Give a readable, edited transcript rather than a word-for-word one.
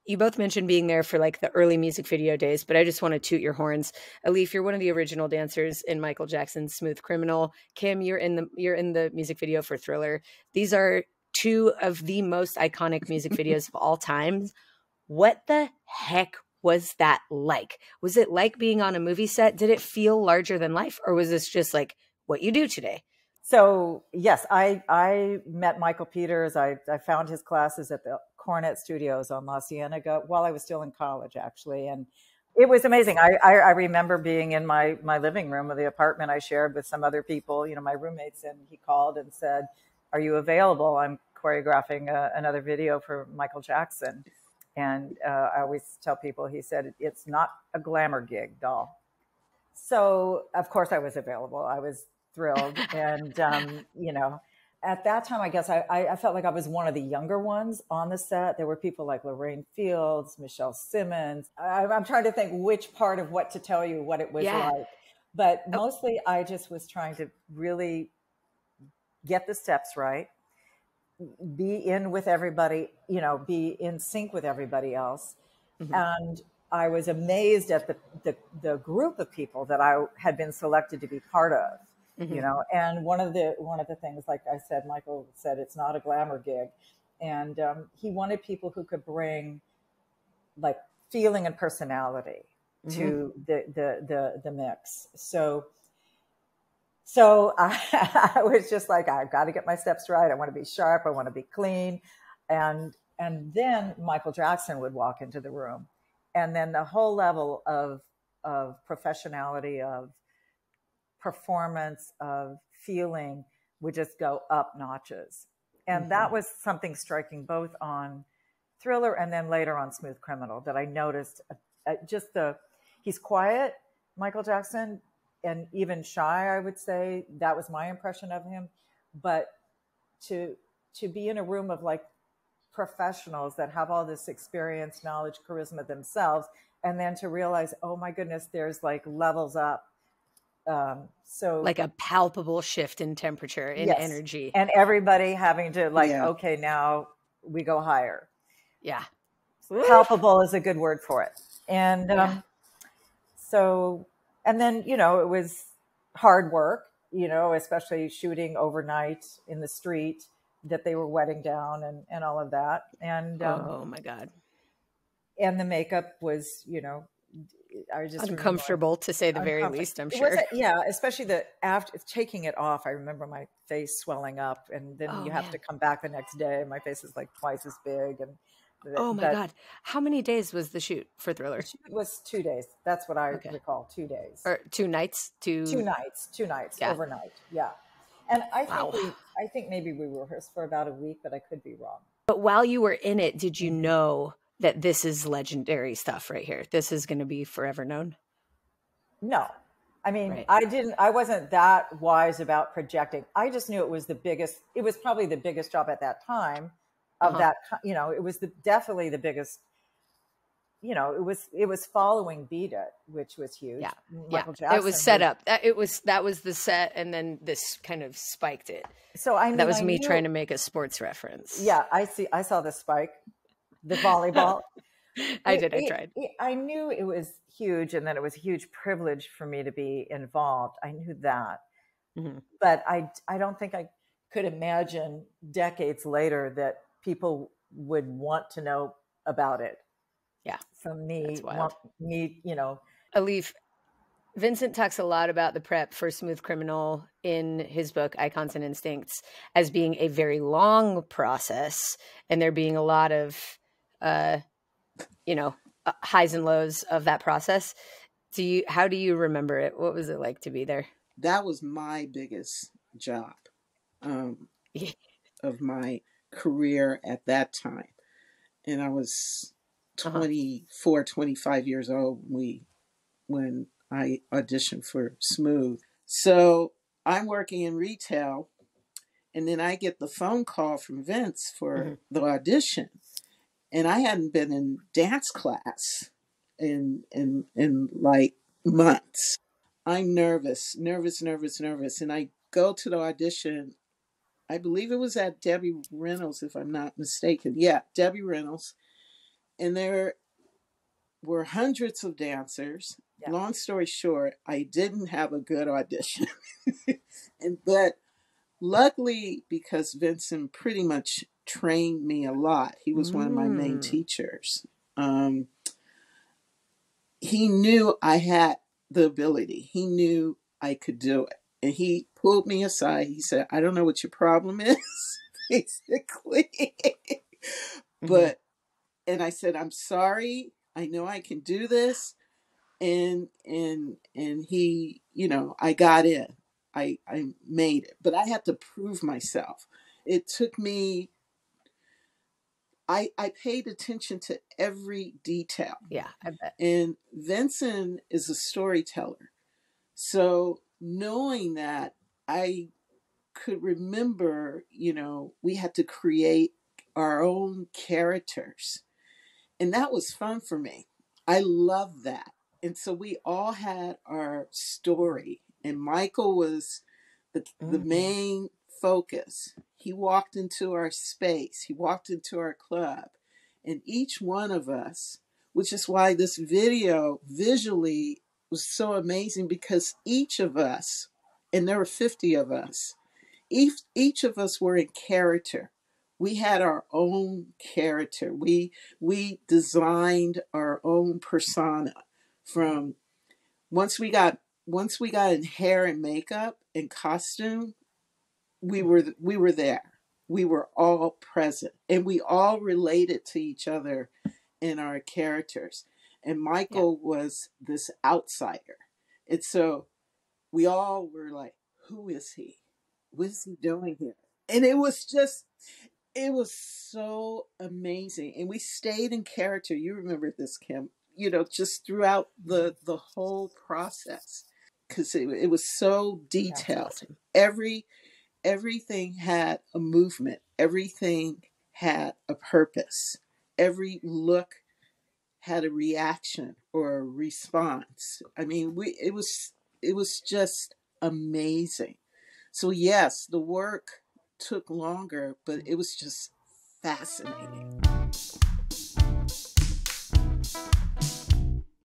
You both mentioned being there for like the early music video days, but I just want to toot your horns. Alif, you're one of the original dancers in Michael Jackson's Smooth Criminal. Kim, you're in the music video for Thriller. These are two of the most iconic music videos of all time. What the heck was that like? Was it like being on a movie set? Did it feel larger than life, or was this just like what you do today? So yes, I met Michael Peters. I found his classes at the Cornet Studios on La Cienega while I was still in college, actually, and it was amazing. I remember being in my living room of the apartment I shared with some other people, my roommates, and he called and said, "Are you available? I'm choreographing another video for Michael Jackson." And I always tell people, he said, "It's not a glamour gig, doll." So of course I was available. I was thrilled. And, at that time, I guess I felt like I was one of the younger ones on the set. There were people like Lorraine Fields, Michelle Simmons. I'm trying to think which part of what to tell you what it was like. But mostly I just was trying to really get the steps right, be in with everybody, be in sync with everybody else. Mm-hmm. And I was amazed at the group of people that I had been selected to be part of. Mm-hmm. And one of the things, like I said, Michael said, it's not a glamour gig. And he wanted people who could bring like feeling and personality mm-hmm. to the mix. So I was just like, I've got to get my steps right. I want to be sharp. I want to be clean. And then Michael Jackson would walk into the room. And then the whole level of professionality, of performance, of feeling would just go up notches. And mm-hmm. that was something striking both on Thriller and then later on Smooth Criminal that I noticed. He's quiet, Michael Jackson, and even shy, I would say. That was my impression of him. But to be in a room of like professionals that have all this experience, knowledge, charisma themselves, and then to realize, oh my goodness, there's like levels up. So like a palpable shift in temperature, in yes. energy, and everybody having to like, okay, now we go higher. Yeah. Palpable is a good word for it. And, and then, it was hard work, especially shooting overnight in the street that they were wetting down and all of that. And, oh my God. And the makeup was, I just uncomfortable to say the very least, I'm sure. Especially after taking it off. I remember my face swelling up, and then you have to come back the next day. My face is like twice as big. And oh my God. How many days was the shoot for Thriller? The shoot was 2 days. That's what I recall. 2 days. Or 2 nights? Two nights, overnight. Yeah. And I think maybe we rehearsed for about a week, but I could be wrong. But while you were in it, did you know that this is legendary stuff right here? This is going to be forever known? No. I mean, I wasn't that wise about projecting. I just knew it was probably the biggest job at that time of that, it was definitely the biggest, it was following Beat It, which was huge. Yeah. Michael Jackson. It was set up. That was the set. And then this kind of spiked it. So that was me trying to make a sports reference. Yeah. I saw the spike. The volleyball. I tried. I knew it was huge, and that it was a huge privilege for me to be involved. I knew that. Mm-hmm. But I don't think I could imagine decades later that people would want to know about it. Yeah. From me, Alif, Vincent talks a lot about the prep for Smooth Criminal in his book, Icons and Instincts, as being a very long process, and there being a lot of highs and lows of that process. How do you remember it? What was it like to be there? That was my biggest job of my career at that time. And I was 24, 25 years old when I auditioned for Smooth. So I'm working in retail, and then I get the phone call from Vince for the audition. And I hadn't been in dance class in like months. I'm nervous. And I go to the audition. I believe it was at Debbie Reynolds, if I'm not mistaken. Yeah, Debbie Reynolds. And there were hundreds of dancers. Yeah. Long story short, I didn't have a good audition. But luckily, because Vincent pretty much trained me a lot, he was one of my main teachers. He knew I had the ability. He knew I could do it. And he pulled me aside. He said, I don't know what your problem is, basically. But, and I said, I'm sorry. I know I can do this. And he, you know, I got in. I made it. But I had to prove myself. It took me, I paid attention to every detail. Yeah, I bet. And Vincent is a storyteller. So knowing that, I could remember, you know, we had to create our own characters. And that was fun for me. I loved that. And so we all had our story. And Michael was the main focus. He walked into our space. He walked into our club. And each one of us, which is why this video visually was so amazing, because each of us, and there were 50 of us, each of us were in character. We had our own character. We designed our own persona. From once we got in hair and makeup and costume, we were there. We were all present, and we all related to each other in our characters. And Michael was this outsider. And so we all were like, who is he? What is he doing here? And it was so amazing. And we stayed in character. You remember this, Kim, you know, just throughout the whole process, because it was so detailed. Awesome. Everything had a movement. Everything had a purpose. Every look had a reaction or a response. I mean, it was just amazing. So yes, the work took longer, but it was just fascinating.